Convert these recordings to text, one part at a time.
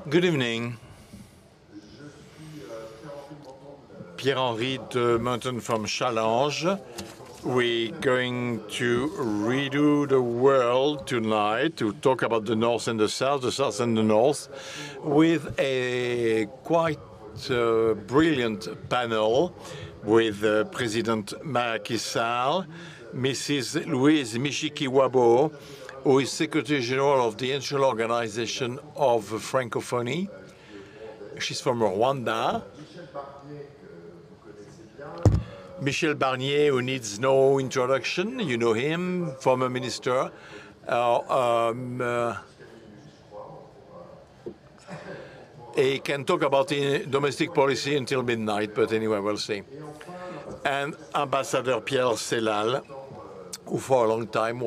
Good evening. Pierre-Henri de MENTHON from Challenge. We're going to redo the world tonight to talk about the North and the South and the North, with a quite brilliant panel with President Macky, Mrs. Louise MUSHIKIWABO, who is Secretary General of the International Organization of Francophonie. She's from Rwanda. Michel Barnier, who needs no introduction, you know him, former minister. He can talk about domestic policy until midnight, but anyway, we'll see. And Ambassador Pierre SELLAL, who for a long time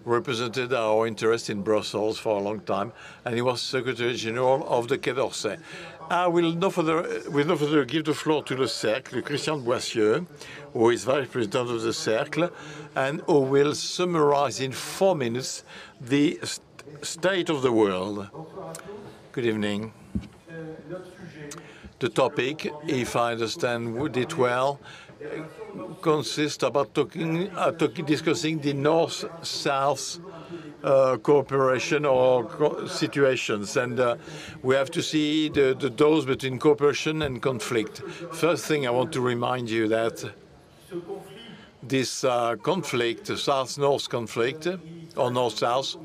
represented our interest in Brussels for a long time, and he was Secretary General of the Quai d'Orsay. I will with no further give the floor to the Cercle, Christian BOISSIEU, who is Vice President of the Cercle, and who will summarize in 4 minutes the state of the world. Good evening. The topic, if I understand it well, consists about discussing the North-South cooperation or situations, and we have to see the dose between cooperation and conflict. First thing I want to remind you that this conflict, the South-North conflict, or North-South,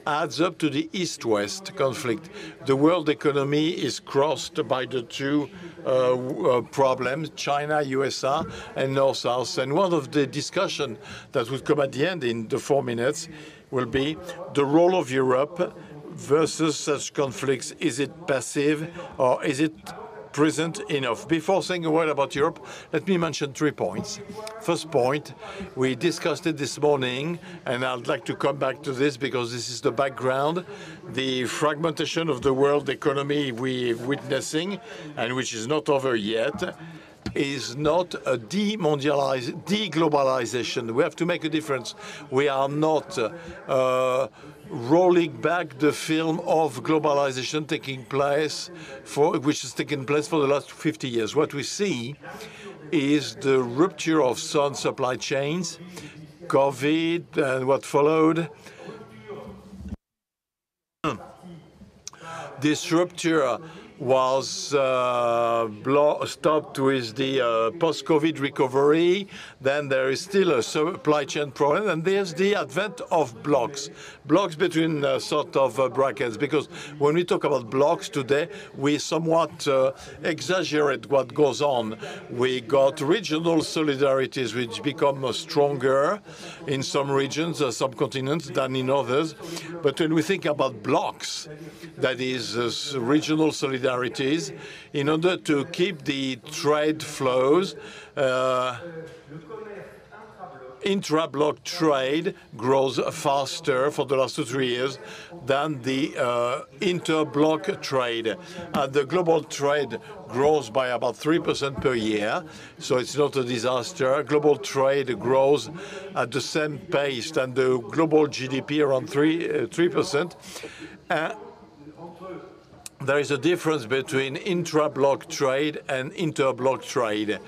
adds up to the East-West conflict. The world economy is crossed by the two problems, China, USA, and North-South. And one of the discussions that will come at the end in the 4 minutes will be the role of Europe versus such conflicts. Is it passive or is it present enough? Before saying a word about Europe, let me mention 3 points. First point, we discussed it this morning, and I'd like to come back to this because this is the background. The fragmentation of the world economy we're witnessing, and which is not over yet, is not a deglobalization. We have to make a difference. We are not rolling back the film of globalization which has taken place for the last 50 years. What we see is the rupture of some supply chains, COVID and what followed. This rupture was stopped with the post-COVID recovery. Then there is still a supply chain problem, and there's the advent of blocks between sort of brackets, because when we talk about blocks today, we somewhat exaggerate what goes on. We got regional solidarities which become stronger in some regions, some continents, than in others. But when we think about blocks, that is regional solidarities, in order to keep the trade flows, intra-block trade grows faster for the last 2 or 3 years than the inter-block trade. The global trade grows by about 3% per year, so it's not a disaster. Global trade grows at the same pace than the global GDP, around 3%. There is a difference between intra-block trade and inter-block trade.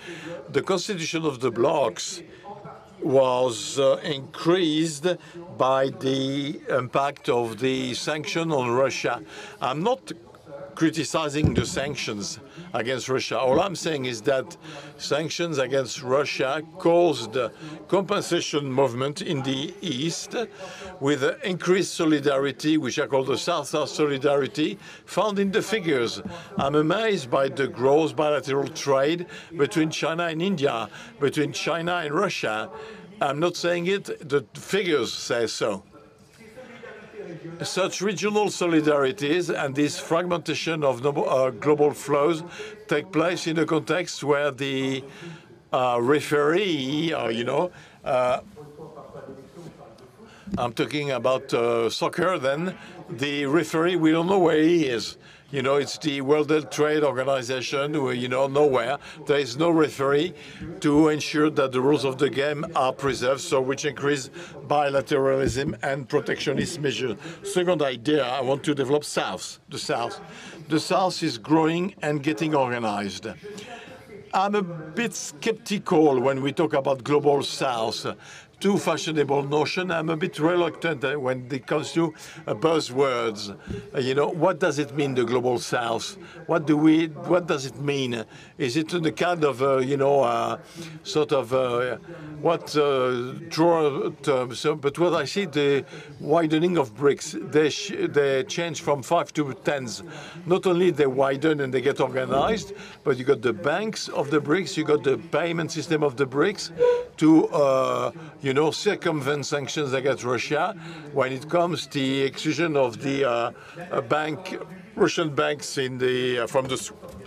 The constitution of the blocks was increased by the impact of the sanction on Russia. I'm not criticizing the sanctions against Russia. All I'm saying is that sanctions against Russia caused compensation movement in the East with increased solidarity, which I call the South-South solidarity, found in the figures. I'm amazed by the gross bilateral trade between China and India, between China and Russia. I'm not saying it, the figures say so. Such regional solidarities and this fragmentation of global flows take place in a context where the referee, I'm talking about soccer then, the referee, we don't know where he is. You know, it's the World Trade Organization where, you know, nowhere. There is no referee to ensure that the rules of the game are preserved, so which increase bilateralism and protectionist measures. Second idea, I want to develop South. The South. The South is growing and getting organized. I'm a bit skeptical when we talk about global South. Too fashionable notion. I'm a bit reluctant when it comes to buzzwords. You know, what does it mean, the global South? What does it mean? Is it the kind of, you know, sort of draw terms? But what I see, the widening of BRICS, they change from 5 to 10s. Not only they widen and they get organized, but you got the banks of the BRICS, you got the payment system of the BRICS to, you know, circumvent sanctions against Russia when it comes to the exclusion of the Russian banks in the from the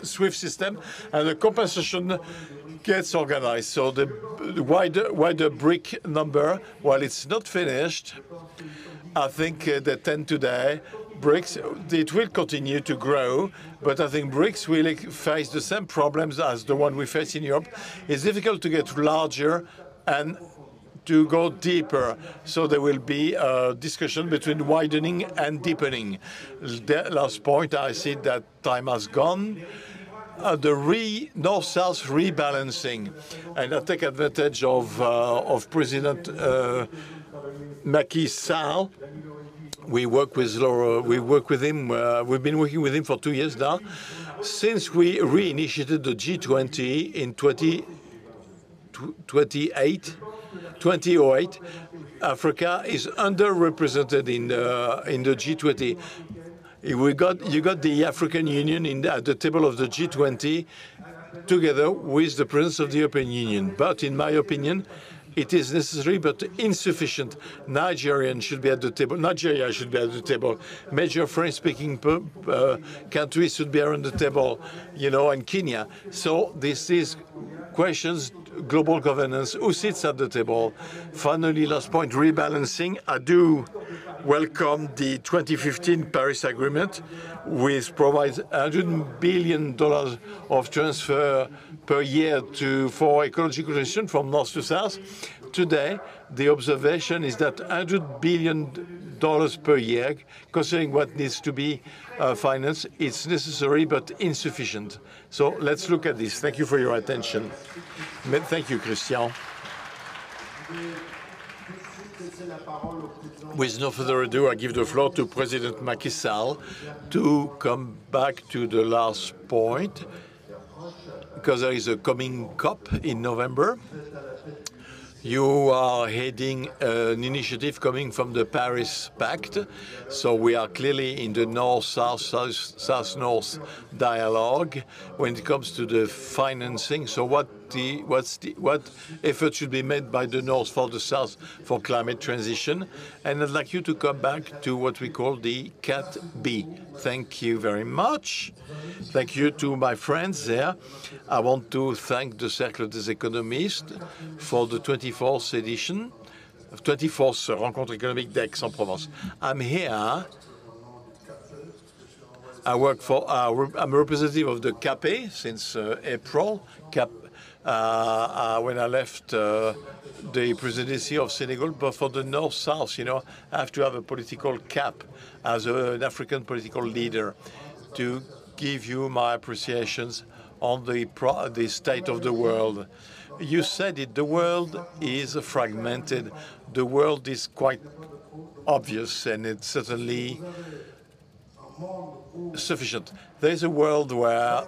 SWIFT system, and the compensation gets organized. So the wider BRIC number, while it's not finished, I think the 10 today, BRICS, it will continue to grow, but I think BRICS will face the same problems as the one we face in Europe. It's difficult to get larger and to go deeper. So there will be a discussion between widening and deepening. The last point, I see that time has gone. The North-South rebalancing, and I take advantage of President Macky's SALL. We work with Laura. We work with him. We've been working with him for 2 years now, since we reinitiated the G20 in 2008. Africa is underrepresented in the G20. You got the African Union at the table of the G20 together with the presence of the European Union. But in my opinion, it is necessary but insufficient. Nigeria should be at the table. Major French-speaking countries should be around the table, you know, and Kenya. So this is questions, global governance, who sits at the table. Finally, last point, rebalancing. I do welcome the 2015 Paris Agreement, which provides $100 billion of transfer per year for ecological transition from north to south. Today, the observation is that $100 billion per year, considering what needs to be financed, it's necessary but insufficient. So let's look at this. Thank you for your attention. Thank you, Christian. With no further ado, I give the floor to President Macky Sall to come back to the last point, because there is a coming COP in November. You are heading an initiative coming from the Paris Pact, so we are clearly in the North-South, South-North dialogue when it comes to the financing. So what effort should be made by the North for the South for climate transition? And I'd like you to come back to what we call the Cat B. Thank you very much. Thank you to my friends there. I want to thank the Cercle des Économistes for the 24th edition, 24th Rencontres Économiques d'Aix-en-Provence. I'm here. I work for, I'm a representative of the CAPE since April. When I left the presidency of Senegal, but for the North-South, you know, I have to have a political cap as an African political leader to give you my appreciations on the state of the world. You said it, the world is fragmented. The world is quite obvious, and it's certainly sufficient. There's a world where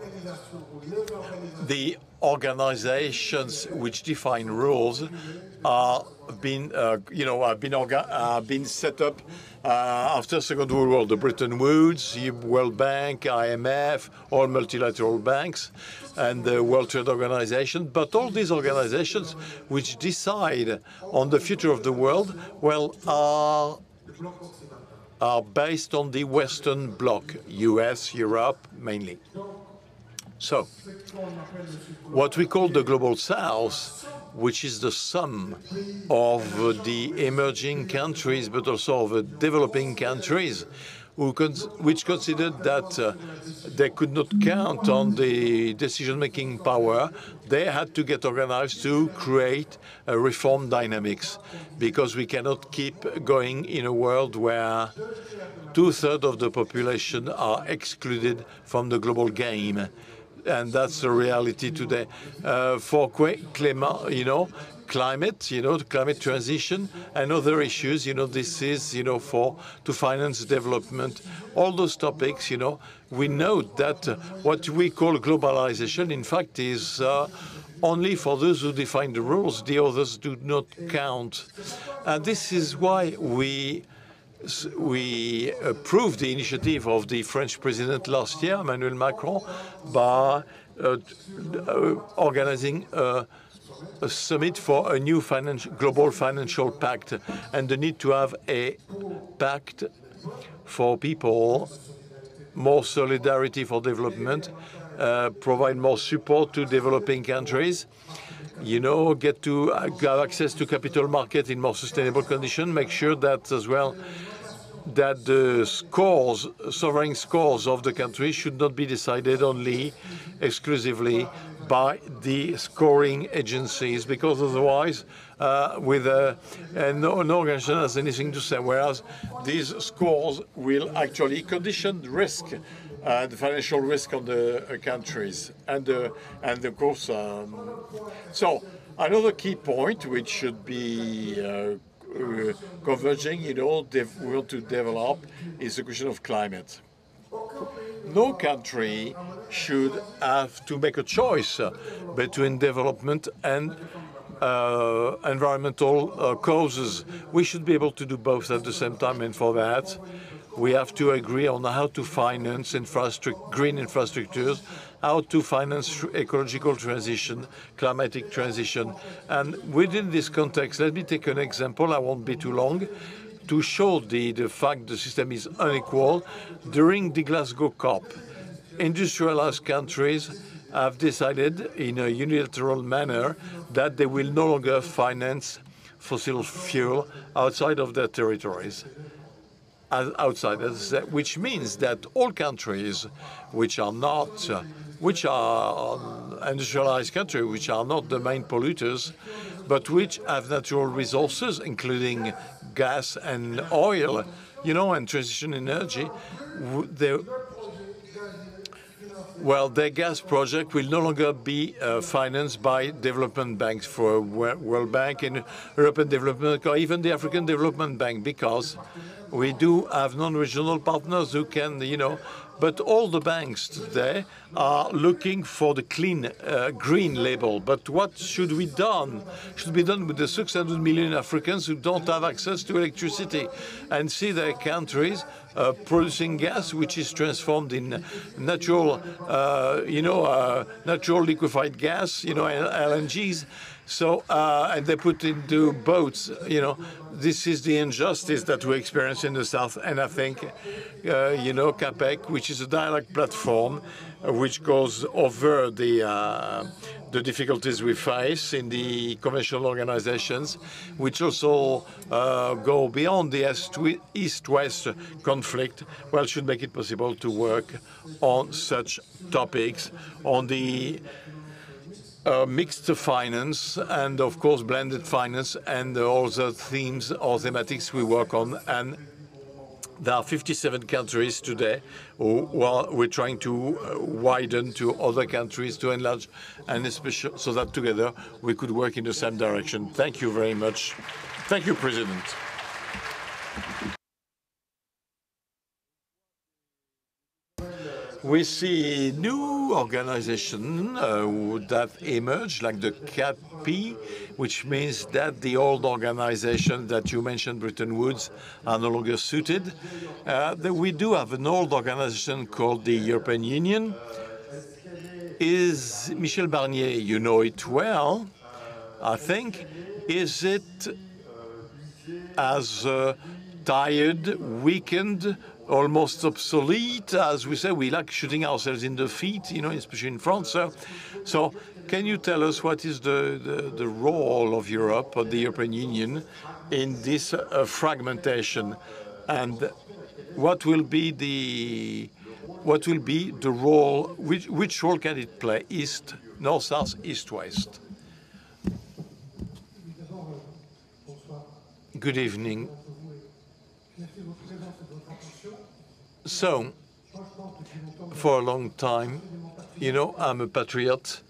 the organizations which define rules have been set up after Second World War. The Bretton Woods, World Bank, IMF, all multilateral banks, and the World Trade Organization. But all these organizations which decide on the future of the world, well, are based on the Western Bloc, US, Europe, mainly. So, what we call the Global South, which is the sum of the emerging countries, but also of the developing countries, which considered that they could not count on the decision-making power. They had to get organized to create a reform dynamics, because we cannot keep going in a world where two-thirds of the population are excluded from the global game. And that's the reality today. For climate, climate transition and other issues, this is, to finance development, all those topics, we know that what we call globalization, in fact, is only for those who define the rules. The others do not count. And this is why we approved the initiative of the French president last year, Emmanuel Macron, by organizing a summit for a new global financial pact, and the need to have a pact for people, more solidarity for development, provide more support to developing countries, get to have access to capital market in more sustainable conditions, make sure that as well that the sovereign scores of the country should not be decided only exclusively by the scoring agencies, because otherwise no organization has anything to say, whereas these scores will actually condition the risk, the financial risk on the countries. And of course, so another key point which should be converging, we want to develop, is the question of climate. No country should have to make a choice between development and environmental causes. We should be able to do both at the same time, and for that, we have to agree on how to finance green infrastructures, how to finance ecological transition, climatic transition. And within this context, let me take an example, I won't be too long, to show the fact the system is unequal. During the Glasgow COP, industrialized countries have decided in a unilateral manner that they will no longer finance fossil fuel outside of their territories. Which means that all countries which are industrialized countries, which are not the main polluters, but which have natural resources, including gas and oil, and transition energy, their gas project will no longer be financed by development banks, for World Bank and European Development Bank, or even the African Development Bank, because we do have non-regional partners who can, but all the banks today are looking for the clean, green label. But what should be done? Should be done with the 600 million Africans who don't have access to electricity, and see their countries producing gas, which is transformed in natural, natural liquefied gas, LNGs. So, and they put into boats, this is the injustice that we experience in the South. And I think, CAPEC, which is a dialogue platform, which goes over the difficulties we face in the conventional organizations, which also go beyond the East-West conflict, should make it possible to work on such topics, on the mixed finance and, of course, blended finance, and all the themes or thematics we work on. And there are 57 countries today who we're trying to widen to other countries, to enlarge, and especially so that together we could work in the same direction. Thank you very much. Thank you, President. We see new organizations that emerge, like the CAPI, which means that the old organizations that you mentioned, Bretton Woods, are no longer suited. We do have an old organization called the European Union. Is Michel Barnier, you know it well, I think, is it as tired, weakened, almost obsolete, as we say? We like shooting ourselves in the feet, especially in France. So can you tell us what is the role of Europe, or the European Union, in this fragmentation? And what will be the role? Which role can it play? East, north, south, east, west. Good evening. So, for a long time, you know, I'm a patriot.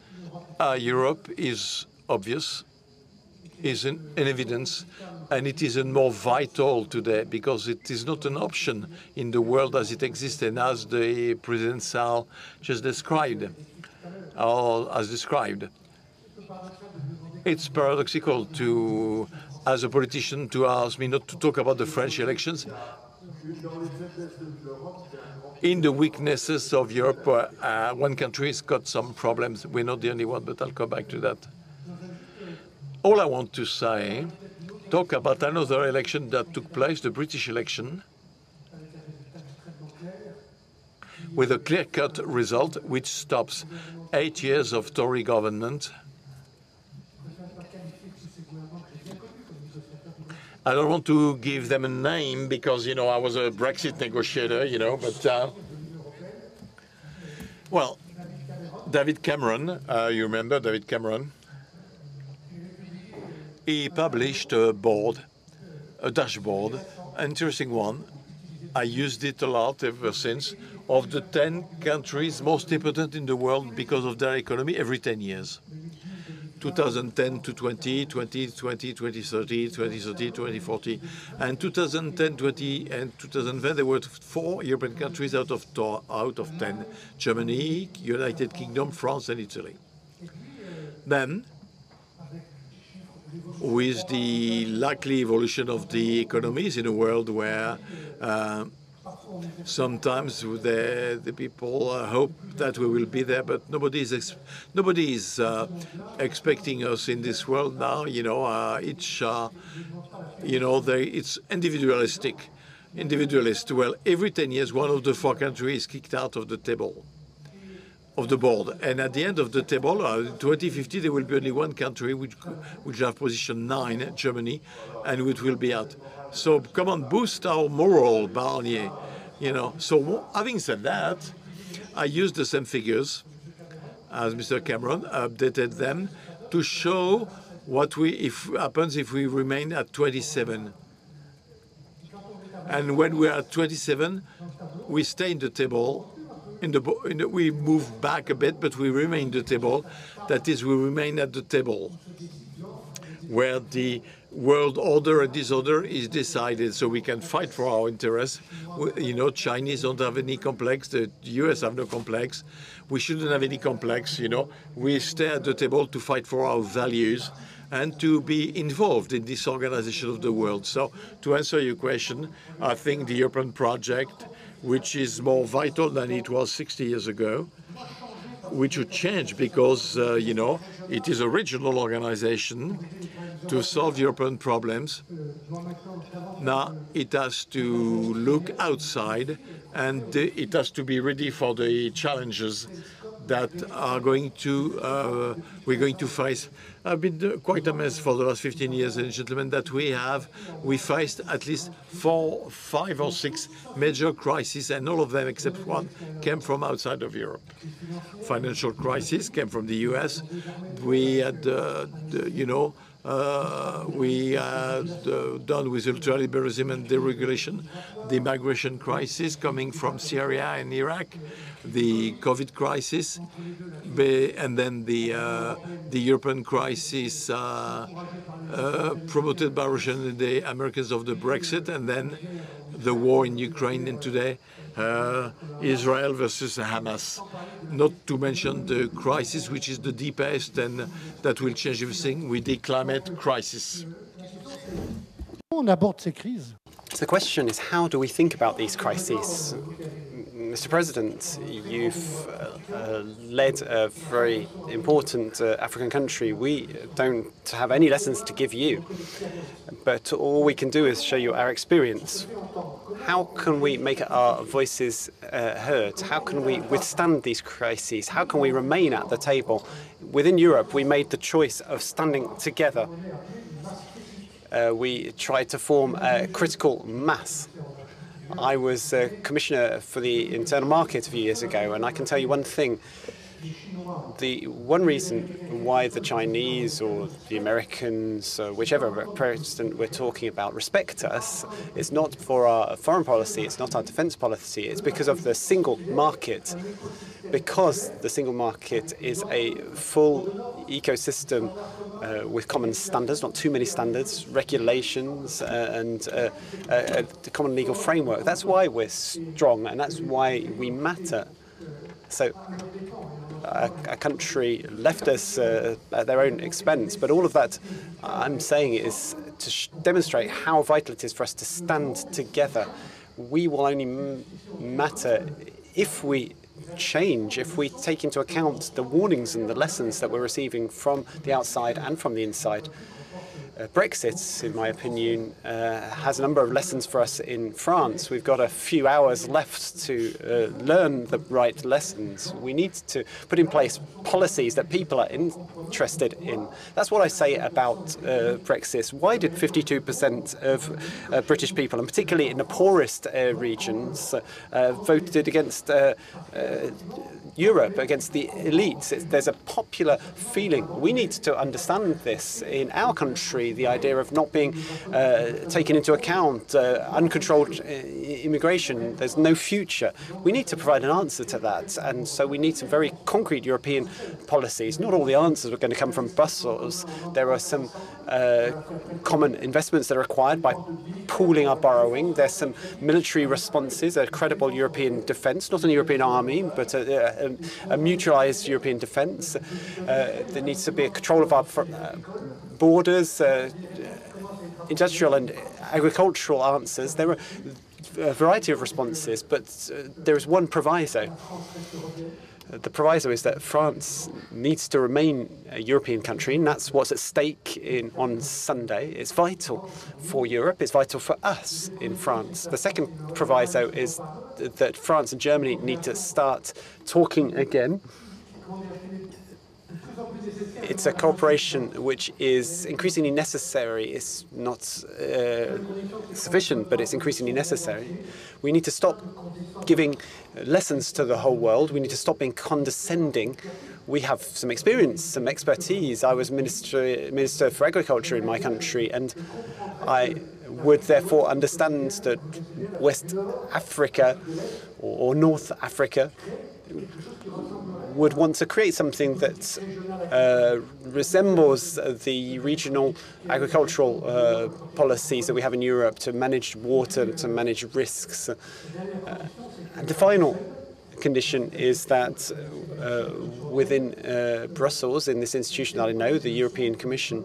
Europe is obvious, is in evidence, and it is more vital today because it is not an option in the world as it exists and as the President SALL just described, or as described. It's paradoxical to, as a politician, to ask me not to talk about the French elections. In the weaknesses of Europe, one country has got some problems. We're not the only one, but I'll come back to that. All I want to say, talk about another election that took place, the British election, with a clear-cut result which stops 8 years of Tory government. I don't want to give them a name because, you know, I was a Brexit negotiator, you know, but, well, David Cameron, you remember David Cameron? He published a dashboard, an interesting one. I used it a lot ever since, of the 10 countries most important in the world because of their economy every 10 years. 2010 to 20, 2020, 2030, 2030, 2040. And 2010, 20, and 2010, there were 4 European countries out of 10. Germany, United Kingdom, France, and Italy. Then, with the likely evolution of the economies in a world where sometimes the people hope that we will be there, but nobody is expecting us in this world now. You know, it's individualistic. Well, every 10 years, one of the 4 countries is kicked out of the table, of the board, and at the end of the table, 2050, there will be only 1 country which have position 9, Germany, and which will be out. So come on, boost our moral, Barnier. You know. So having said that, I used the same figures as Mr. Cameron, updated them to show what happens if we remain at 27. And when we are at 27, we stay in the table. We move back a bit, but we remain in the table. That is, we remain at the table where the world order and disorder is decided, so we can fight for our interests. You know, Chinese don't have any complex. The US have no complex. We shouldn't have any complex. You know, we stay at the table to fight for our values and to be involved in this organization of the world. So, to answer your question, I think the European project, which is more vital than it was 60 years ago, which should change because, you know, it is a regional organization to solve European problems. Now it has to look outside and it has to be ready for the challenges that are going to we're going to face. I've been quite amazed for the last 15 years, ladies and gentlemen, that we faced at least 4, 5, or 6 major crises, and all of them except one came from outside of Europe. Financial crisis came from the US. We had, we had done with ultraliberalism and deregulation, the migration crisis coming from Syria and Iraq, the COVID crisis, and then the European crisis promoted by Russia and the Americans of the Brexit, and then the war in Ukraine, and today Israel versus Hamas. Not to mention the crisis, which is the deepest and that will change everything, with the climate crisis. On aborde ces crises. So the question is, how do we think about these crises? Mr. President, you've led a very important African country. We don't have any lessons to give you, but all we can do is show you our experience. How can we make our voices heard? How can we withstand these crises? How can we remain at the table? Within Europe, we made the choice of standing together. We tried to form a critical mass. I was a commissioner for the internal market a few years ago, and I can tell you one thing. The one reason why the Chinese or the Americans, whichever president we're talking about, respect us is not for our foreign policy, it's not our defense policy, it's because of the single market. Because the single market is a full ecosystem with common standards, not too many standards, regulations, and a common legal framework. That's why we're strong, and that's why we matter. So a country left us at their own expense, but all of that I'm saying is to demonstrate how vital it is for us to stand together. We will only matter if we change, if we take into account the warnings and the lessons that we're receiving from the outside and from the inside. Brexit, in my opinion, has a number of lessons for us in France. We've got a few hours left to learn the right lessons. We need to put in place policies that people are interested in. That's what I say about Brexit. Why did 52% of British people, and particularly in the poorest regions, voted against Europe, against the elites? There's a popular feeling. We need to understand this in our country, the idea of not being taken into account, uncontrolled immigration. There's no future. We need to provide an answer to that, and so we need some very concrete European policies. Not all the answers are going to come from Brussels. There are some common investments that are required by pooling our borrowing. There's some military responses, a credible European defence, not a European army, but a mutualised European defence. There needs to be a control of our borders, industrial and agricultural answers. There are a variety of responses, but there is one proviso. The proviso is that France needs to remain a European country, and that's what's at stake on Sunday. It's vital for Europe. It's vital for us in France. The second proviso is that France and Germany need to start talking again. It's a cooperation which is increasingly necessary. It's not sufficient, but it's increasingly necessary. We need to stop giving lessons to the whole world. We need to stop being condescending. We have some experience, some expertise. I was Minister for Agriculture in my country, and I would therefore understand that West Africa or North Africa would want to create something that resembles the regional agricultural policies that we have in Europe to manage water, to manage risks. And the final condition is that within Brussels, in this institution that I know, the European Commission,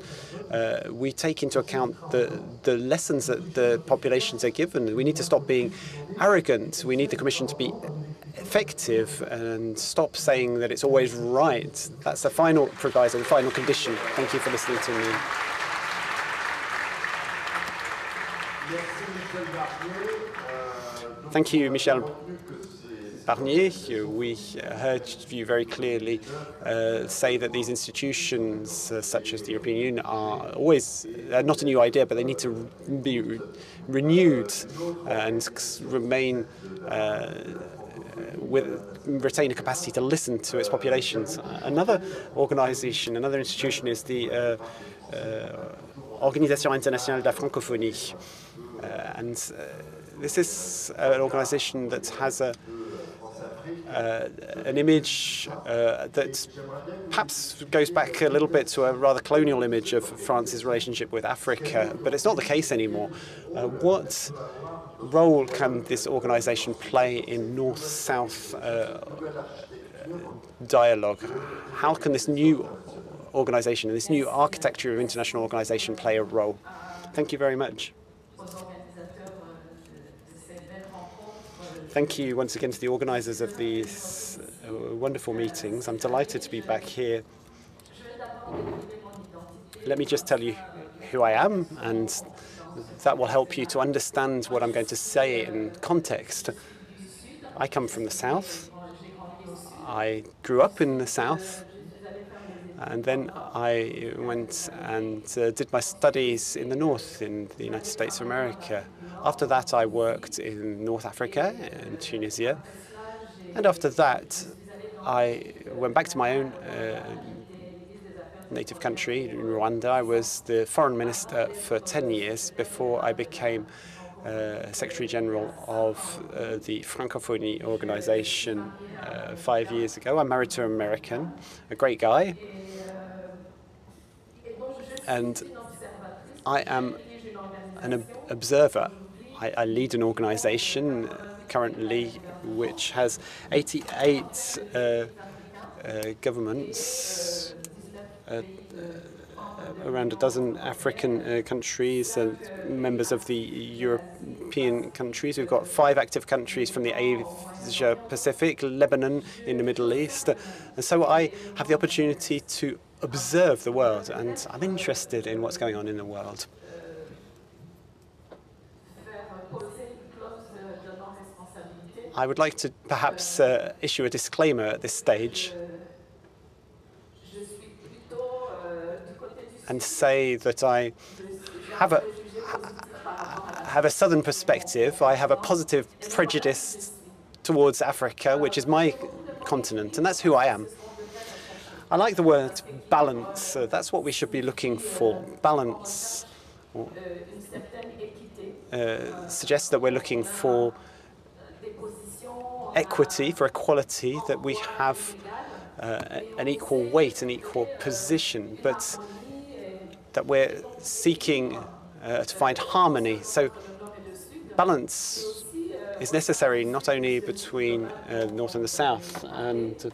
we take into account the lessons that the populations are given. We need to stop being arrogant. We need the Commission to be effective and stop saying that it's always right. That's the final proviso, the final condition. Thank you for listening to me. Thank you, Michel. Barnier, we heard you very clearly say that these institutions, such as the European Union, are always not a new idea, but they need to be renewed and remain retain a capacity to listen to its populations. Another organisation, another institution is the Organisation Internationale de la Francophonie, and this is an organisation that has an image that perhaps goes back a little bit to a rather colonial image of France's relationship with Africa, but it's not the case anymore. What role can this organisation play in North-South dialogue? How can this new organisation and this new architecture of international organisation play a role? Thank you very much. Thank you once again to the organisers of these wonderful meetings. I'm delighted to be back here. Let me just tell you who I am, and that will help you to understand what I'm going to say in context. I come from the south. I grew up in the south. And then I went and did my studies in the north, in the United States of America. After that, I worked in North Africa, in Tunisia. And after that, I went back to my own native country, in Rwanda. I was the foreign minister for 10 years before I became Secretary General of the Francophonie organization 5 years ago. I'm married to an American, a great guy. And I am an observer. I lead an organization currently which has 88 governments, around a dozen African countries, members of the European countries. We've got 5 active countries from the Asia Pacific, Lebanon in the Middle East. And so I have the opportunity to observe the world, and I'm interested in what's going on in the world. I would like to perhaps issue a disclaimer at this stage and say that I have a southern perspective. I have a positive prejudice towards Africa, which is my continent, and that's who I am. I like the word balance. That's what we should be looking for. Balance suggests that we're looking for equity, for equality, that we have an equal weight, an equal position, but that we're seeking to find harmony. So balance is necessary not only between the North and the South, and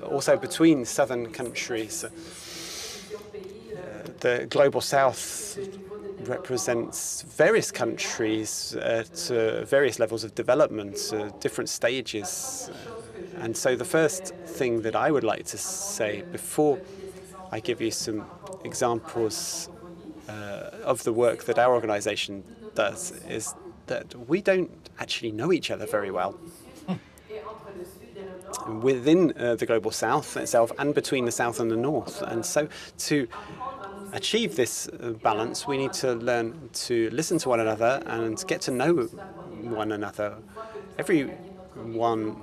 also between southern countries. The Global South represents various countries at various levels of development, different stages. And so the first thing that I would like to say before I give you some examples of the work that our organization does is that we don't actually know each other very well. Within the Global South itself and between the South and the North. And so to achieve this balance, we need to learn to listen to one another and get to know one another. Everyone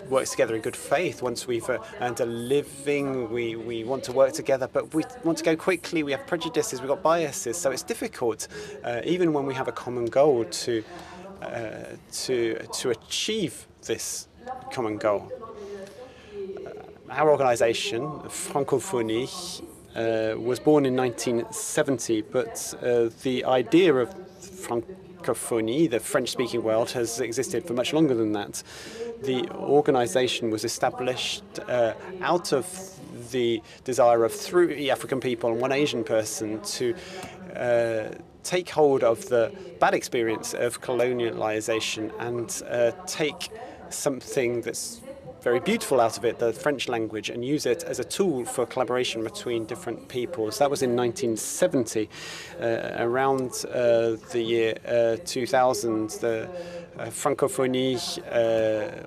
works together in good faith. Once we've earned a living, we want to work together, but we want to go quickly. We have prejudices, we've got biases, so it's difficult, even when we have a common goal, to achieve this common goal. Our organization, Francophonie, was born in 1970, but the idea of Francophonie, the French-speaking world, has existed for much longer than that. The organization was established out of the desire of 3 African people and 1 Asian person to take hold of the bad experience of colonialization and take something that's very beautiful out of it, the French language, and use it as a tool for collaboration between different peoples. That was in 1970. Around the year 2000, the Francophonie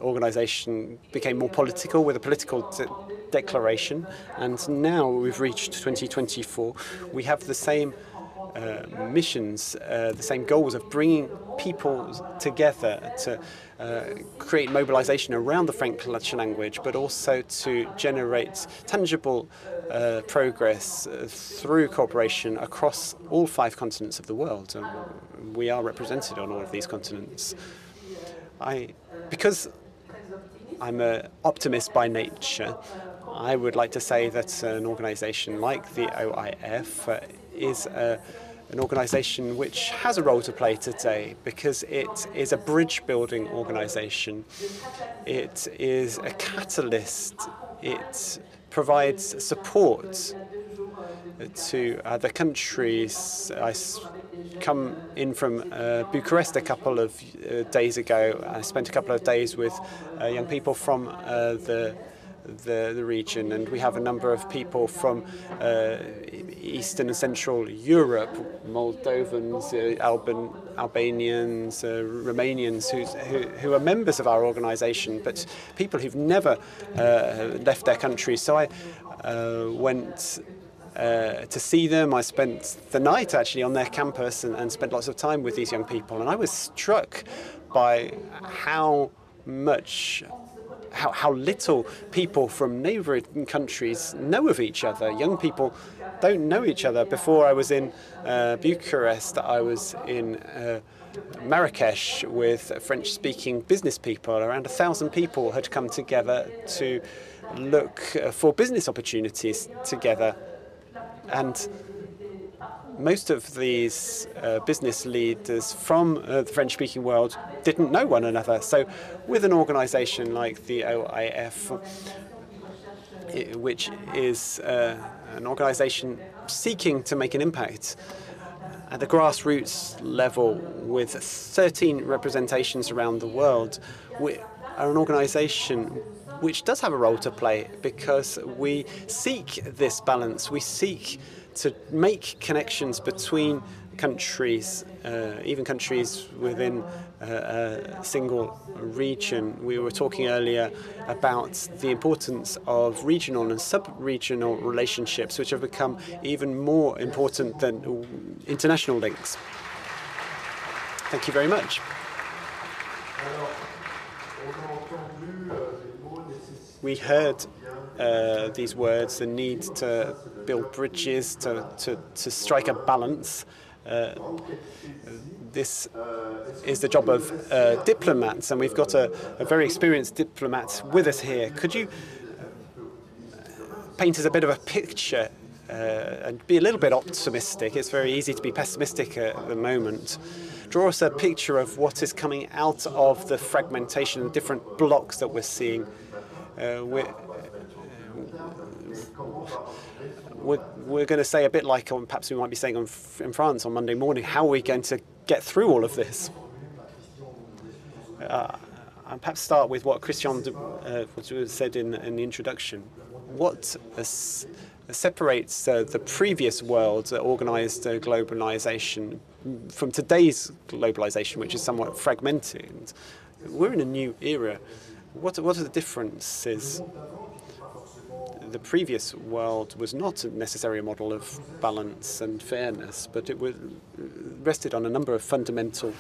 organization became more political, with a political declaration, and now we've reached 2024. We have the same missions, the same goals of bringing people together to create mobilization around the French language, but also to generate tangible progress through cooperation across all 5 continents of the world. We are represented on all of these continents. Because I'm an optimist by nature, I would like to say that an organization like the OIF is an organization which has a role to play today, because it is a bridge-building organization. It is a catalyst. It provides support to other countries. I come in from Bucharest a couple of days ago. I spent a couple of days with young people from the region, and we have a number of people from Eastern and Central Europe, Moldovans, Albanians, Romanians, who are members of our organisation, but people who've never left their country. So I went to see them. I spent the night actually on their campus and spent lots of time with these young people, and I was struck by how little people from neighbouring countries know of each other. Young people don't know each other. Before I was in Bucharest, I was in Marrakesh with French-speaking business people. Around 1,000 people had come together to look for business opportunities together. And most of these business leaders from the French-speaking world didn't know one another. So with an organization like the OIF, which is an organization seeking to make an impact at the grassroots level with 13 representations around the world, we are an organization which does have a role to play, because we seek this balance. We seek to make connections between countries, even countries within a single region. We were talking earlier about the importance of regional and sub-regional relationships, which have become even more important than international links. Thank you very much. We heard these words, the need to build bridges, to strike a balance. This is the job of diplomats, and we've got a very experienced diplomat with us here. Could you paint us a bit of a picture and be a little bit optimistic? It's very easy to be pessimistic at the moment. Draw us a picture of what is coming out of the fragmentation and different blocks that we're seeing. We're going to say a bit like perhaps we might be saying in France on Monday morning, how are we going to get through all of this? I'll perhaps start with what Christian said in the introduction. What separates the previous world, organised globalization, from today's globalization, which is somewhat fragmented? We're in a new era. What are the differences? The previous world was not necessarily a model of balance and fairness, but it rested on a number of fundamental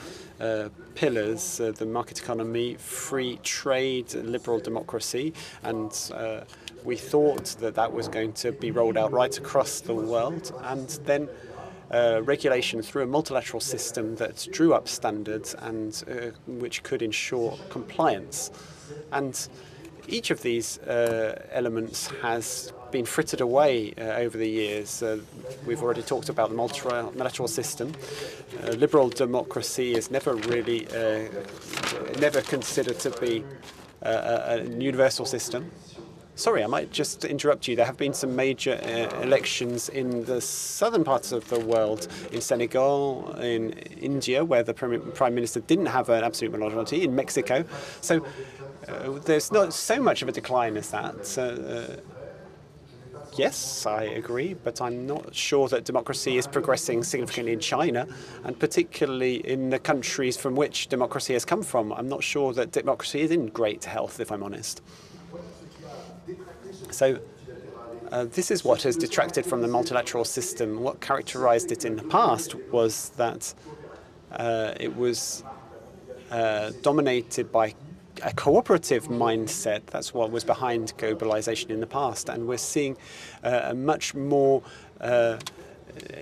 pillars: the market economy, free trade, liberal democracy, and we thought that that was going to be rolled out right across the world, and then regulation through a multilateral system that drew up standards and which could ensure compliance. And each of these elements has been frittered away over the years. We've already talked about the multilateral system. Liberal democracy is never really, never considered to be a universal system. Sorry, I might just interrupt you. There have been some major elections in the southern parts of the world, in Senegal, in India, where the Prime Minister didn't have an absolute majority, in Mexico. So there's not so much of a decline as that. Yes, I agree, but I'm not sure that democracy is progressing significantly in China, and particularly in the countries from which democracy has come from. I'm not sure that democracy is in great health, if I'm honest. So this is what has detracted from the multilateral system. What characterized it in the past was that it was dominated by a cooperative mindset. That's what was behind globalization in the past. And we're seeing a much more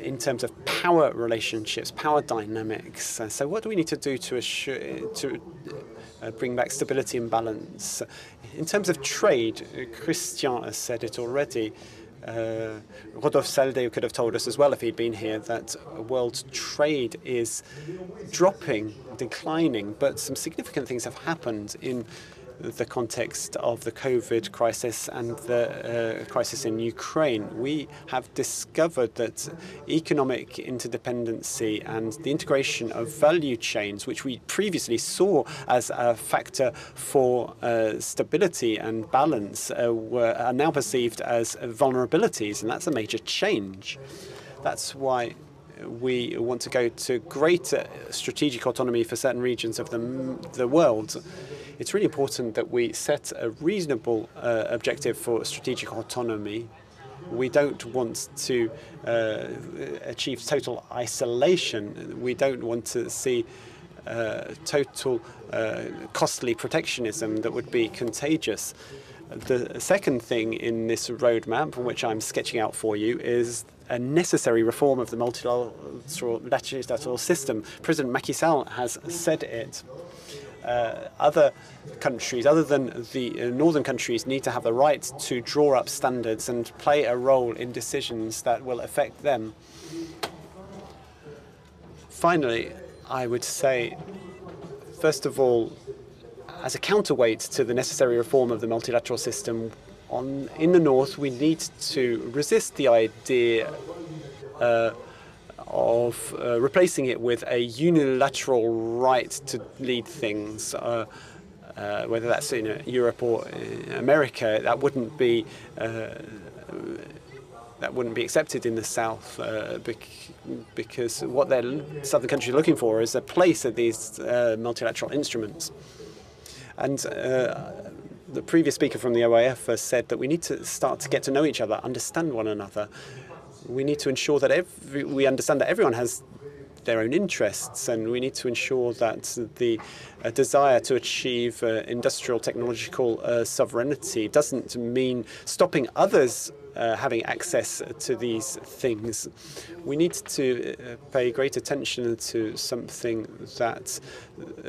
in terms of power relationships, power dynamics. So what do we need to do to bring back stability and balance? In terms of trade, Christian has said it already. Rodolphe SALL could have told us as well if he'd been here that world trade is dropping, declining, but some significant things have happened in the context of the COVID crisis and the crisis in Ukraine. We have discovered that economic interdependency and the integration of value chains, which we previously saw as a factor for stability and balance, are now perceived as vulnerabilities, and that's a major change. That's why we want to go to greater strategic autonomy for certain regions of the world. It's really important that we set a reasonable objective for strategic autonomy. We don't want to achieve total isolation. We don't want to see total costly protectionism that would be contagious. The second thing in this roadmap, which I'm sketching out for you, is a necessary reform of the multilateral system. President Macky has said it. Other countries, other than the northern countries, need to have the right to draw up standards and play a role in decisions that will affect them. Finally, I would say, first of all, as a counterweight to the necessary reform of the multilateral system, in the north, we need to resist the idea of replacing it with a unilateral right to lead things, whether that's in Europe or America. That wouldn't be accepted in the south, because what the southern countries are looking for is a place of these multilateral instruments. And the previous speaker from the OIF said that we need to start to get to know each other, understand one another. We need to ensure that we understand that everyone has their own interests, and we need to ensure that the desire to achieve industrial technological sovereignty doesn't mean stopping others having access to these things. We need to pay great attention to something that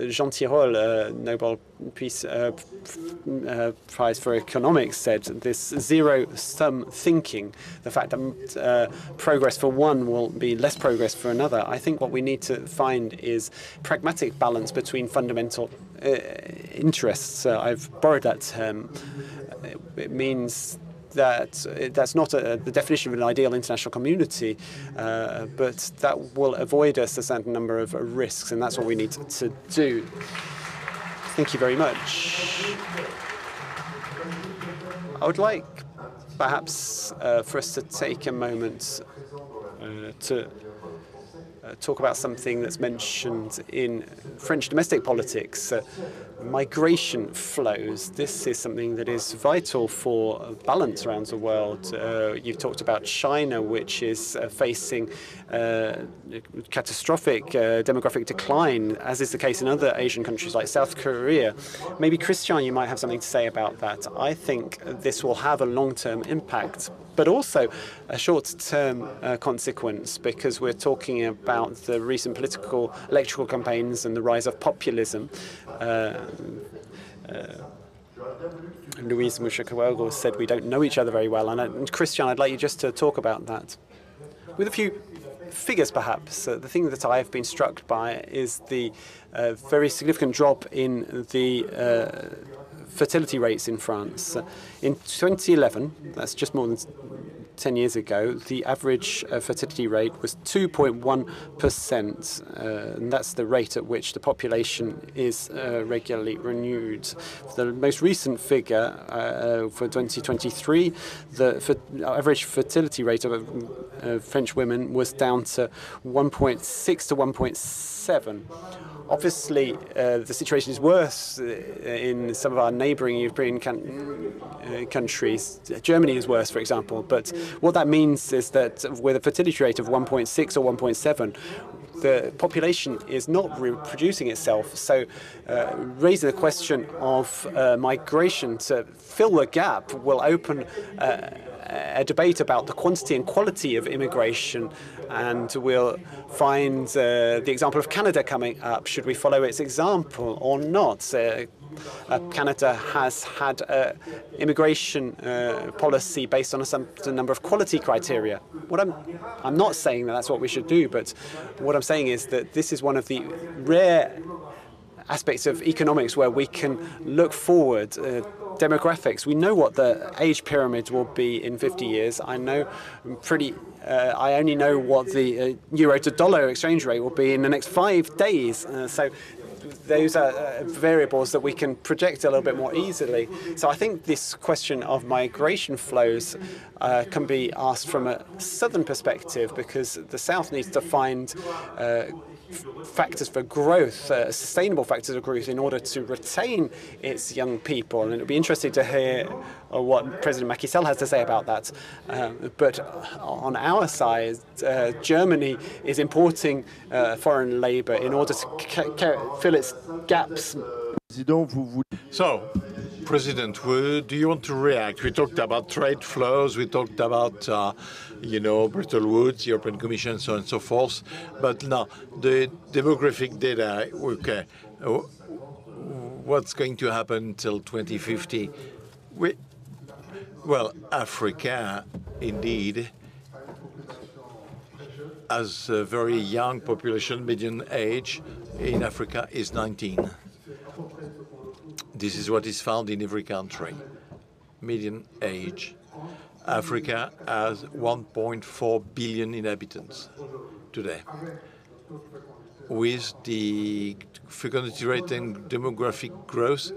Jean Tirole, Nobel Peace Prize for Economics, said, this zero-sum thinking, the fact that progress for one will be less progress for another. I think what we need to find is pragmatic balance between fundamental interests. I've borrowed that term. It means that that's not the definition of an ideal international community, but that will avoid us a certain number of risks, and that's what we need to do. Thank you very much. I would like perhaps for us to take a moment to talk about something that's mentioned in French domestic politics, migration flows. This is something that is vital for balance around the world. You've talked about China, which is facing catastrophic demographic decline, as is the case in other Asian countries like South Korea. Maybe, Christian, you might have something to say about that. I think this will have a long-term impact, but also a short-term consequence, because we're talking about the recent political electoral campaigns and the rise of populism. Louise MUSHIKIWABO said we don't know each other very well, and Christian, I'd like you just to talk about that with a few figures, perhaps. The thing that I've been struck by is the very significant drop in the fertility rates in France. In 2011, that's just more than 10 years ago, the average fertility rate was 2.1%, and that's the rate at which the population is regularly renewed. The most recent figure for 2023, the average fertility rate of French women was down to 1.6 to 1.7. Obviously, the situation is worse in some of our neighbouring European countries. Germany is worse, for example. But what that means is that with a fertility rate of 1.6 or 1.7, the population is not reproducing itself. So raising the question of migration to fill the gap will open a debate about the quantity and quality of immigration, and we'll find the example of Canada coming up. Should we follow its example or not? Canada has had immigration policy based on a certain number of quality criteria. I'm not saying that that's what we should do, but what I'm saying is that this is one of the rare aspects of economics where we can look forward. Demographics. We know what the age pyramid will be in 50 years. I only know what the euro to dollar exchange rate will be in the next 5 days. So those are variables that we can project a little bit more easily. So I think this question of migration flows can be asked from a southern perspective, because the south needs to find factors for growth, sustainable factors of growth, in order to retain its young people. And it would be interesting to hear what President Macky has to say about that. But on our side, Germany is importing foreign labour in order to fill its gaps. So, President, do you want to react? We talked about trade flows, we talked about, Bretton Woods, European Commission, so on and so forth. But now, the demographic data, okay, what's going to happen until 2050? Well, Africa, indeed, has a very young population. Median age in Africa is 19. This is what is found in every country. Median age. Africa has 1.4 billion inhabitants today. With the fecundity rate and demographic growth,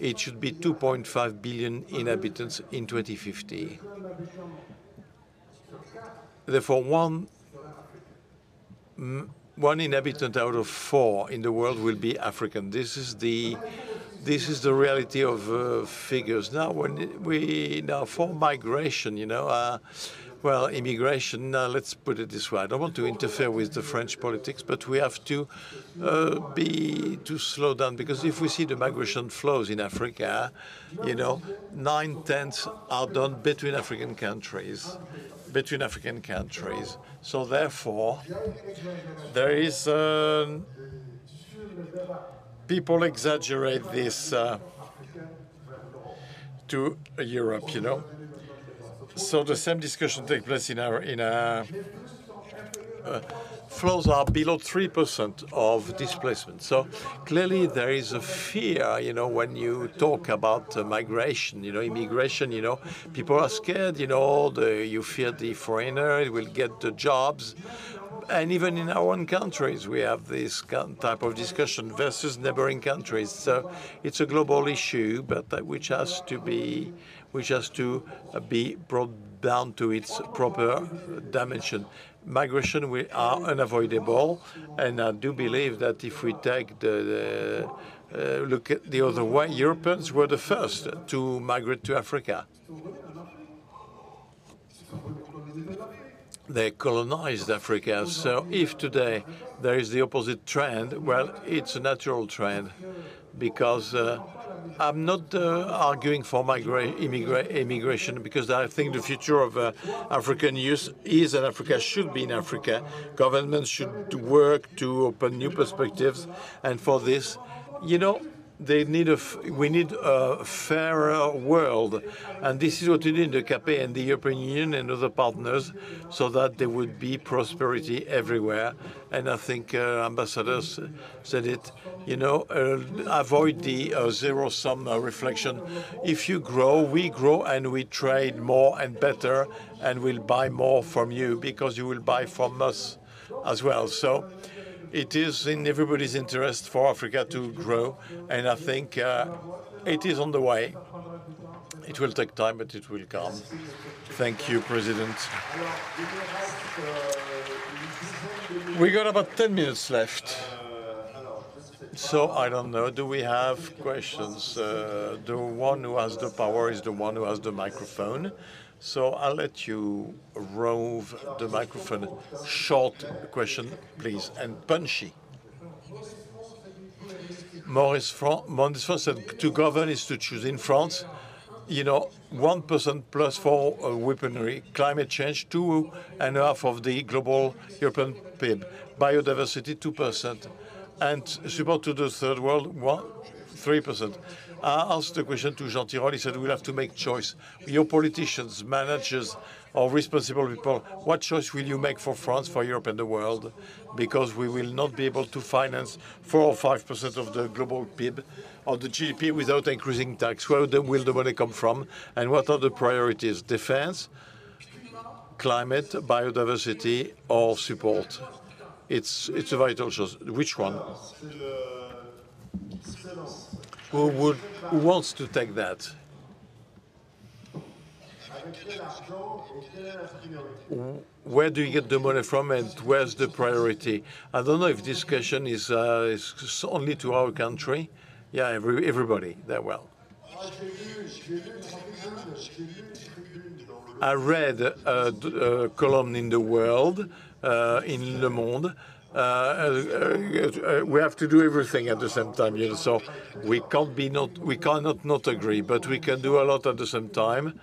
it should be 2.5 billion inhabitants in 2050. Therefore, one inhabitant out of 4 in the world will be African. This is the reality of figures. Now, for migration, immigration. Let's put it this way. I don't want to interfere with the French politics, but we have to slow down, because if we see the migration flows in Africa, 9/10 are done between African countries. So therefore, there is people exaggerate this to Europe, So the same discussion takes place in our flows are below 3% of displacement. So clearly there is a fear, when you talk about migration, immigration, people are scared, you fear the foreigner will get the jobs. And even in our own countries, we have this type of discussion versus neighboring countries. So it's a global issue, but which has to be brought down to its proper dimension. Migration are unavoidable, and I do believe that if we take look at the other way, Europeans were the first to migrate to Africa. They colonized Africa. So if today there is the opposite trend, well, it's a natural trend, because I'm not arguing for immigration, because I think the future of African youth is that Africa should be in Africa. Governments should work to open new perspectives, and for this, we need a fairer world, and this is what we need in the CAP and the European Union and other partners, so that there would be prosperity everywhere. And I think ambassadors said it, avoid the zero-sum reflection. If you grow, we grow, and we trade more and better, and we'll buy more from you, because you will buy from us as well. So it is in everybody's interest for Africa to grow, and I think it is on the way. It will take time, but it will come. Thank you, President. We got about 10 minutes left. So I don't know, do we have questions? The one who has the power is the one who has the microphone. So I'll let you rove the microphone. Short question, please, and punchy. Maurice France said to govern is to choose. In France, 1% plus for weaponry, climate change, 2.5% of the global European PIB, biodiversity, 2%, and support to the third world, 3%. I asked the question to Jean Tirole. He said, we'll have to make choice. Your politicians, managers, or responsible people, what choice will you make for France, for Europe, and the world? Because we will not be able to finance 4 or 5% of the global PIB or the GDP without increasing tax. Where will the money come from? And what are the priorities? Defense, climate, biodiversity, or support? It's a vital choice. Which one? Who wants to take that? Where do you get the money from, and where's the priority? I don't know if this question is only to our country. Yeah, everybody there. Well, I read a column in the World, in Le Monde. We have to do everything at the same time, you know. So we cannot not agree, but we can do a lot at the same time.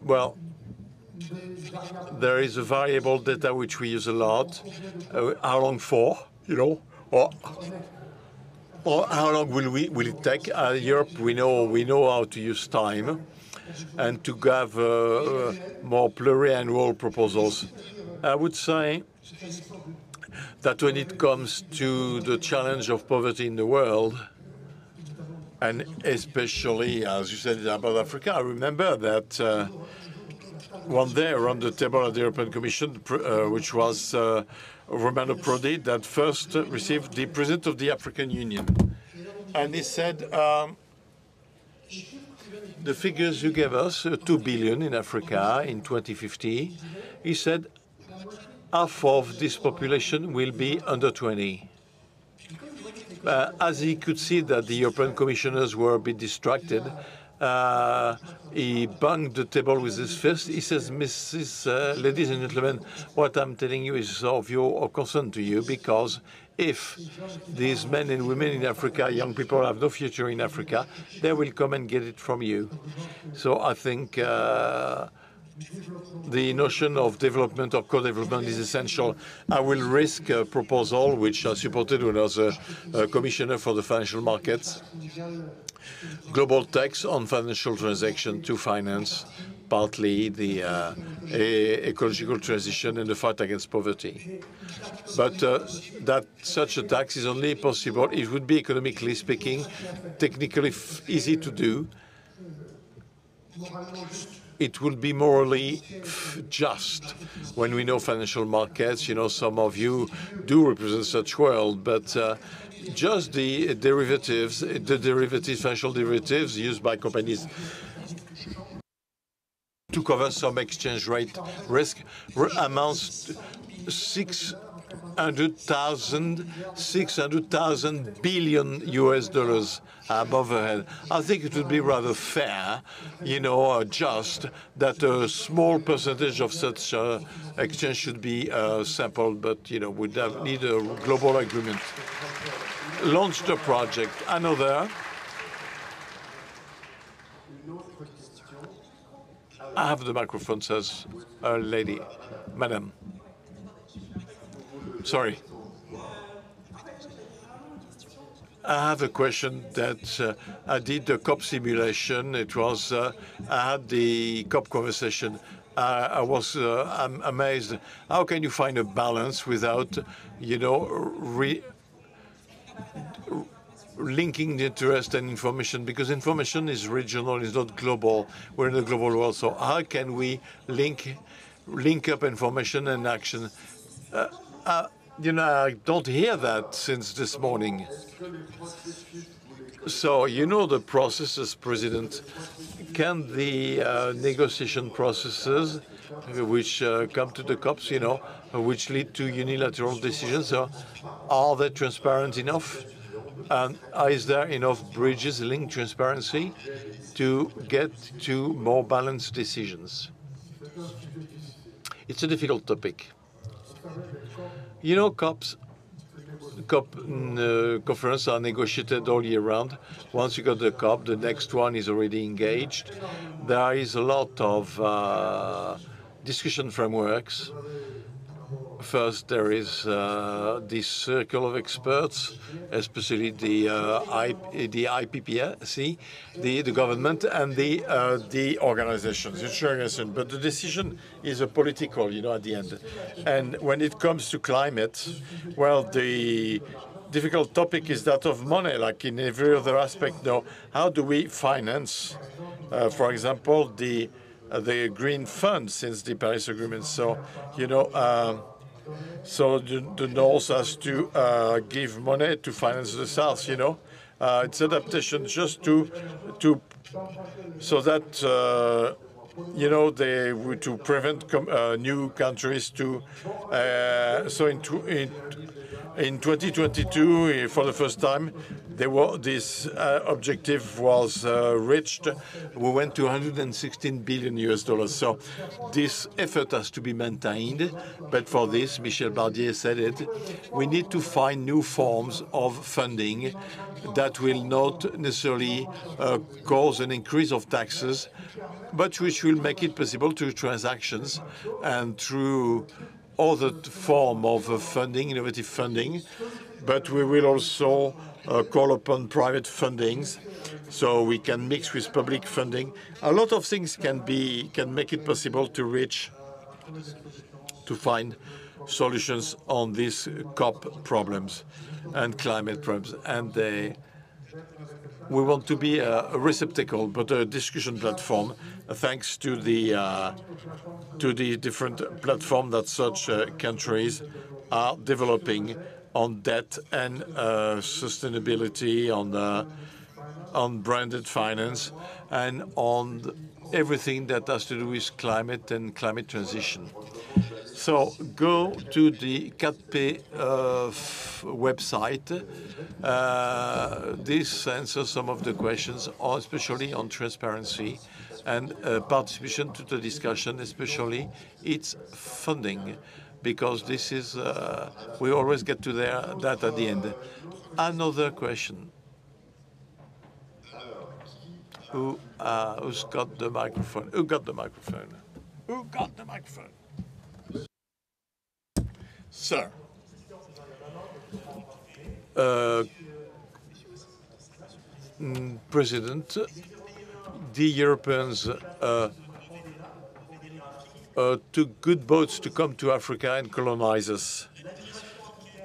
Well, there is a variable data which we use a lot. How long for, you know, or how long will it take? Europe, we know how to use time, and to have more pluriannual proposals. I would say that when it comes to the challenge of poverty in the world, and especially, as you said, about Africa, I remember that one day around the table at the European Commission, which was Romano Prodi, that first received the President of the African Union. And he said, the figures you gave us, 2 billion in Africa in 2050, he said, half of this population will be under 20. As he could see that the European commissioners were a bit distracted, he banged the table with his fist. He says, ladies and gentlemen, what I'm telling you is of concern to you, because if these men and women in Africa, young people, have no future in Africa, they will come and get it from you. So I think the notion of development or co-development is essential. I will risk a proposal which I supported when I was a commissioner for the financial markets, global tax on financial transactions to finance partly the ecological transition and the fight against poverty. But that such a tax is only possible. It would be, economically speaking, technically easy to do. It will be morally just when we know financial markets. You know, some of you do represent such world, but just the derivatives, financial derivatives used by companies to cover some exchange rate risk amounts to 600,000 billion US dollars above her head. I think it would be rather fair, you know, just that a small percentage of such exchange should be sampled, but, you know, we'd need a global agreement. Launched a project. Another. I have the microphone, says a lady. Madam. Sorry. I have a question that I did the COP simulation. It was, I had the COP conversation. I was I'm amazed. How can you find a balance without, you know, linking the interest and information? Because information is regional, it's not global. We're in a global world. So how can we link up information and action? You know, I don't hear that since this morning. So, you know, the processes, President, can the negotiation processes which come to the COPs, you know, which lead to unilateral decisions, are they transparent enough? And is there enough bridges, link transparency to get to more balanced decisions? It's a difficult topic. You know, COP conferences are negotiated all year round. Once you got the COP, the next one is already engaged. There is a lot of discussion frameworks First, there is this circle of experts, especially the IPPC, the government, and the organizations, the organization. But the decision is a political, at the end. And when it comes to climate, well, the difficult topic is that of money, like in every other aspect. Now, how do we finance, for example, the green fund since the Paris Agreement? So, so the North has to give money to finance the South. It's adaptation just to so that to prevent new countries to. So in 2022, for the first time, this objective was reached. We went to $116 billion. So this effort has to be maintained. But for this, Michel Barnier said it, we need to find new forms of funding that will not necessarily cause an increase of taxes, but which will make it possible to transactions and through other form of funding, innovative funding, but we will also call upon private fundings, so we can mix with public funding. A lot of things can make it possible to find solutions on these COP problems and climate problems. And we want to be a receptacle, but a discussion platform, thanks to the different platforms that such countries are developing on debt and sustainability, on branded finance, and on everything that has to do with climate and climate transition. So go to the CATP website. This answers some of the questions, especially on transparency and participation to the discussion, especially its funding, because this is, we always get to that at the end. Another question. Who's got the microphone? Who got the microphone? Who got the microphone? Sir. President, the Europeans took good boats to come to Africa and colonize us.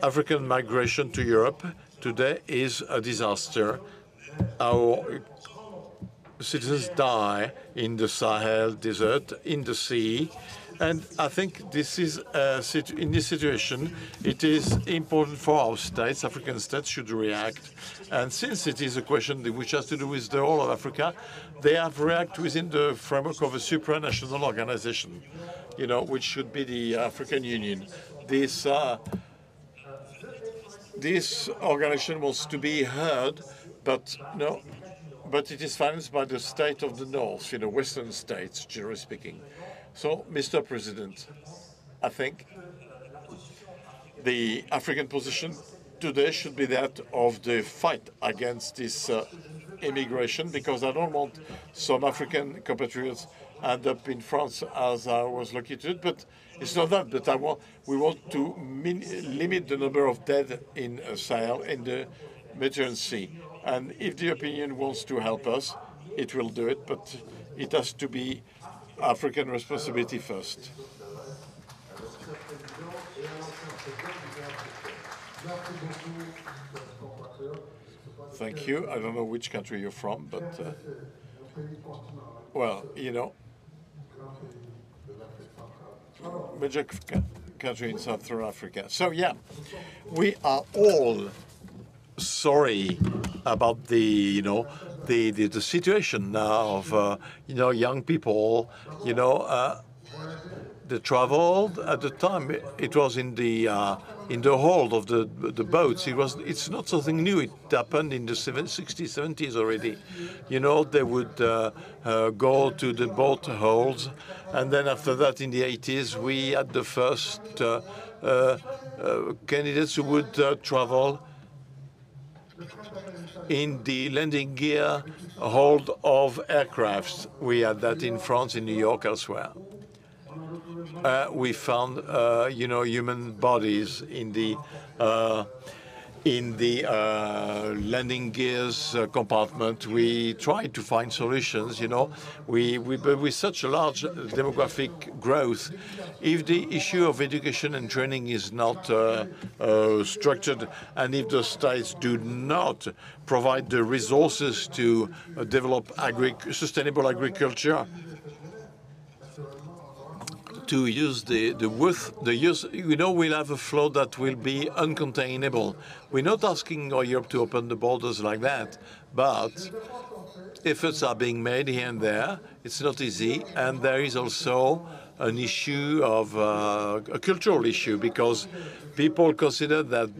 African migration to Europe today is a disaster. Our citizens die in the Sahel desert, in the sea, and I think this is in this situation, it is important for our states. African states should react, and since it is a question which has to do with the whole of Africa, they have reacted within the framework of a supranational organization, which should be the African Union. This organization wants to be heard, but it is financed by the state of the North, Western states, generally speaking. So, Mr. President, I think the African position today should be that of the fight against this immigration, because I don't want some African compatriots end up in France as I was lucky to do. But it's not that. But we want to limit the number of dead in Sahel, in the Mediterranean Sea. And if the opinion wants to help us, it will do it. But it has to be African responsibility first. Thank you. I don't know which country you're from, but well, major country in Southern Africa. So yeah, we are all sorry about the the situation now of young people. They traveled at the time. It was in the hold of the boats. It's not something new. It happened in the 60s, 70s already. They would go to the boat holds, and then after that, in the 80s, we had the first candidates who would travel in the landing gear hold of aircrafts. We had that in France, in New York, elsewhere. we found, human bodies in the landing gears compartment. We tried to find solutions, but with such a large demographic growth, if the issue of education and training is not structured, and if the states do not provide the resources to develop sustainable agriculture, to use we'll have a flow that will be uncontainable. We're not asking Europe to open the borders like that, but efforts are being made here and there. It's not easy, and there is also an issue of a cultural issue, because people consider that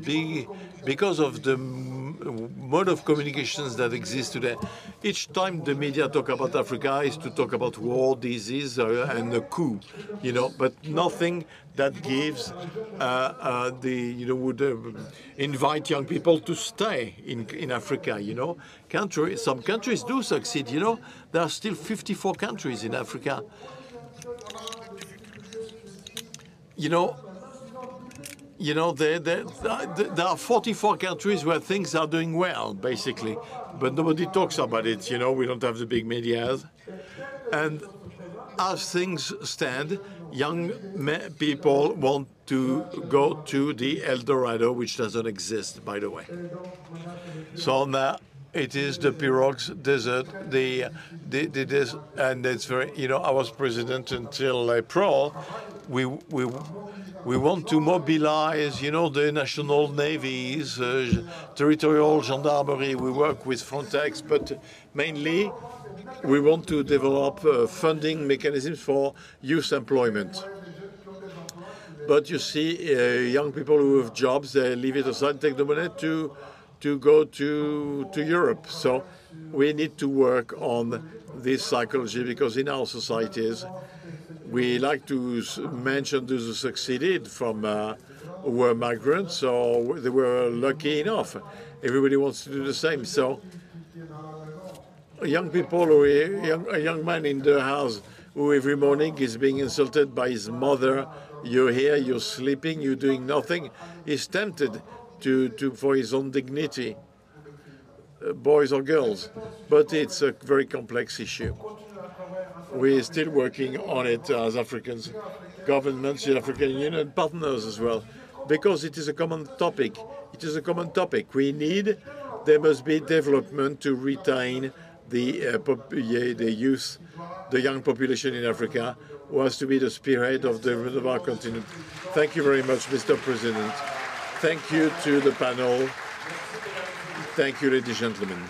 because of the mode of communications that exist today, each time the media talk about Africa is to talk about war, disease, and a coup, but nothing that gives would invite young people to stay in Africa. Some countries do succeed. There are still 54 countries in Africa. There are 44 countries where things are doing well, basically, but nobody talks about it. We don't have the big medias. And as things stand, young people want to go to the El Dorado, which doesn't exist, by the way. So now it is the Pirogues Desert, and it's very, I was president until April. We want to mobilize, the national navies, territorial gendarmerie. We work with Frontex, but mainly we want to develop funding mechanisms for youth employment. But you see, young people who have jobs, they leave it aside, take the money to go to Europe. So we need to work on this psychology, because in our societies, we like to mention those who succeeded from who were migrants, so they were lucky enough. Everybody wants to do the same. So young people, or a young man in the house who every morning is being insulted by his mother, you're here, you're sleeping, you're doing nothing, is tempted for his own dignity, boys or girls. But it's a very complex issue. We're still working on it as Africans, governments, the African Union, partners as well, because it is a common topic. It is a common topic. There must be development to retain the youth, the young population in Africa, who has to be the spearhead of the development of our continent. Thank you very much, Mr. President. Thank you to the panel. Thank you, ladies and gentlemen.